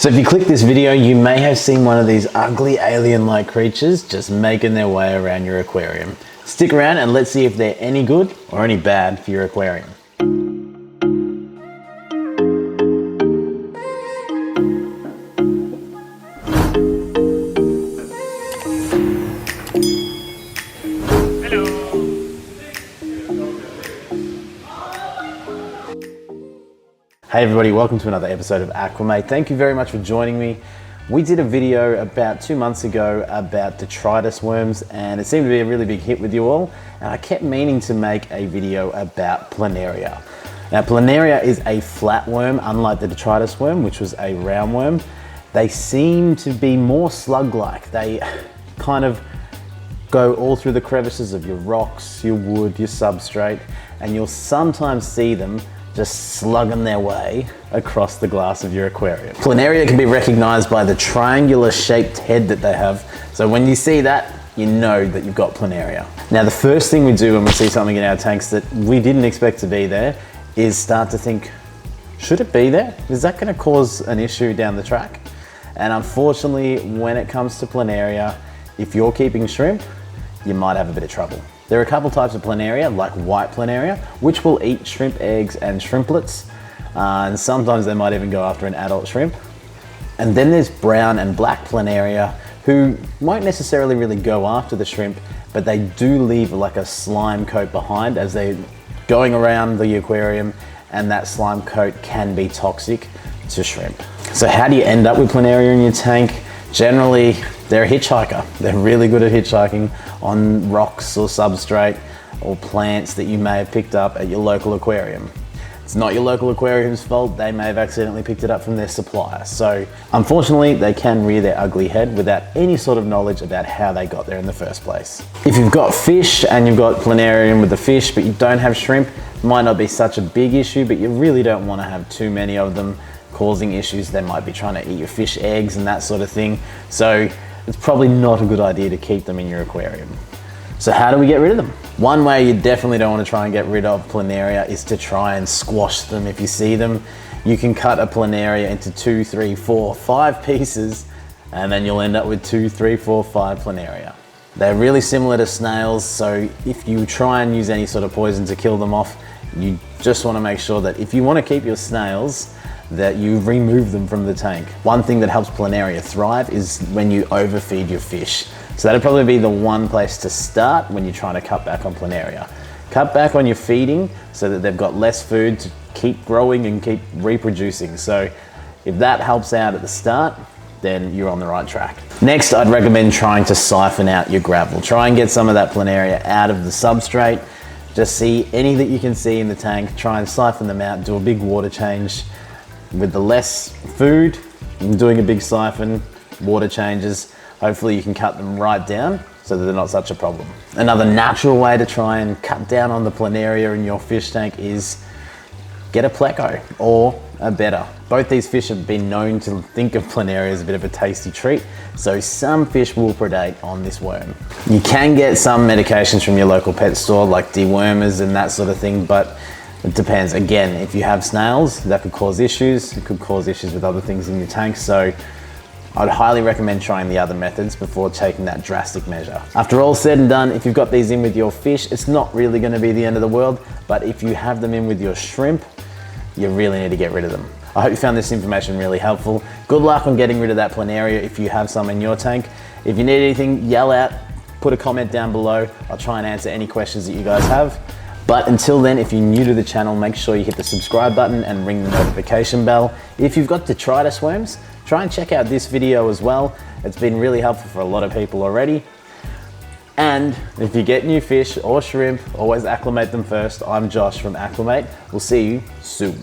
So if you click this video, you may have seen one of these ugly alien-like creatures just making their way around your aquarium. Stick around and let's see if they're any good or any bad for your aquarium. Hey everybody, welcome to another episode of Aquamate. Thank you very much for joining me. We did a video about 2 months ago about detritus worms and it seemed to be a really big hit with you all, and I kept meaning to make a video about Planaria. Now Planaria is a flatworm, unlike the detritus worm, which was a roundworm. They seem to be more slug-like. They kind of go all through the crevices of your rocks, your wood, your substrate, and you'll sometimes see them just slugging their way across the glass of your aquarium. Planaria can be recognized by the triangular shaped head that they have. So when you see that, you know that you've got Planaria. Now the first thing we do when we see something in our tanks that we didn't expect to be there is start to think, should it be there? Is that gonna cause an issue down the track? And unfortunately, when it comes to Planaria, if you're keeping shrimp, you might have a bit of trouble. There are a couple types of Planaria, like white Planaria, which will eat shrimp eggs and shrimplets, and sometimes they might even go after an adult shrimp. And then there's brown and black Planaria, who won't necessarily really go after the shrimp, but they do leave like a slime coat behind as they're going around the aquarium, and that slime coat can be toxic to shrimp. So how do you end up with Planaria in your tank? Generally, they're a hitchhiker. They're really good at hitchhiking on rocks or substrate or plants that you may have picked up at your local aquarium. It's not your local aquarium's fault. They may have accidentally picked it up from their supplier. So unfortunately, they can rear their ugly head without any sort of knowledge about how they got there in the first place. If you've got fish and you've got Planaria with the fish, but you don't have shrimp, it might not be such a big issue, but you really don't want to have too many of them causing issues. They might be trying to eat your fish eggs and that sort of thing. So it's probably not a good idea to keep them in your aquarium. So how do we get rid of them? One way you definitely don't want to try and get rid of Planaria is to try and squash them. If you see them, you can cut a Planaria into 2, 3, 4, 5 pieces, and then you'll end up with 2, 3, 4, 5 Planaria. They're really similar to snails, so if you try and use any sort of poison to kill them off, you just want to make sure that if you want to keep your snails, that you remove them from the tank. One thing that helps Planaria thrive is when you overfeed your fish. So that'd probably be the one place to start when you're trying to cut back on Planaria. Cut back on your feeding so that they've got less food to keep growing and keep reproducing. So if that helps out at the start, then you're on the right track. Next, I'd recommend trying to siphon out your gravel. Try and get some of that Planaria out of the substrate. Just see any that you can see in the tank, try and siphon them out, do a big water change. With the less food, doing a big siphon, water changes, hopefully you can cut them right down so that they're not such a problem. Another natural way to try and cut down on the Planaria in your fish tank is get a pleco or a better. Both these fish have been known to think of Planaria as a bit of a tasty treat, so some fish will predate on this worm. You can get some medications from your local pet store like dewormers and that sort of thing, but it depends. Again, if you have snails, that could cause issues. It could cause issues with other things in your tank. So I'd highly recommend trying the other methods before taking that drastic measure. After all said and done, if you've got these in with your fish, it's not really going to be the end of the world. But if you have them in with your shrimp, you really need to get rid of them. I hope you found this information really helpful. Good luck on getting rid of that Planaria if you have some in your tank. If you need anything, yell out, put a comment down below. I'll try and answer any questions that you guys have. But until then, if you're new to the channel, make sure you hit the subscribe button and ring the notification bell. If you've got detritus worms, try and check out this video as well. It's been really helpful for a lot of people already. And if you get new fish or shrimp, always acclimate them first. I'm Josh from Aquamate. We'll see you soon.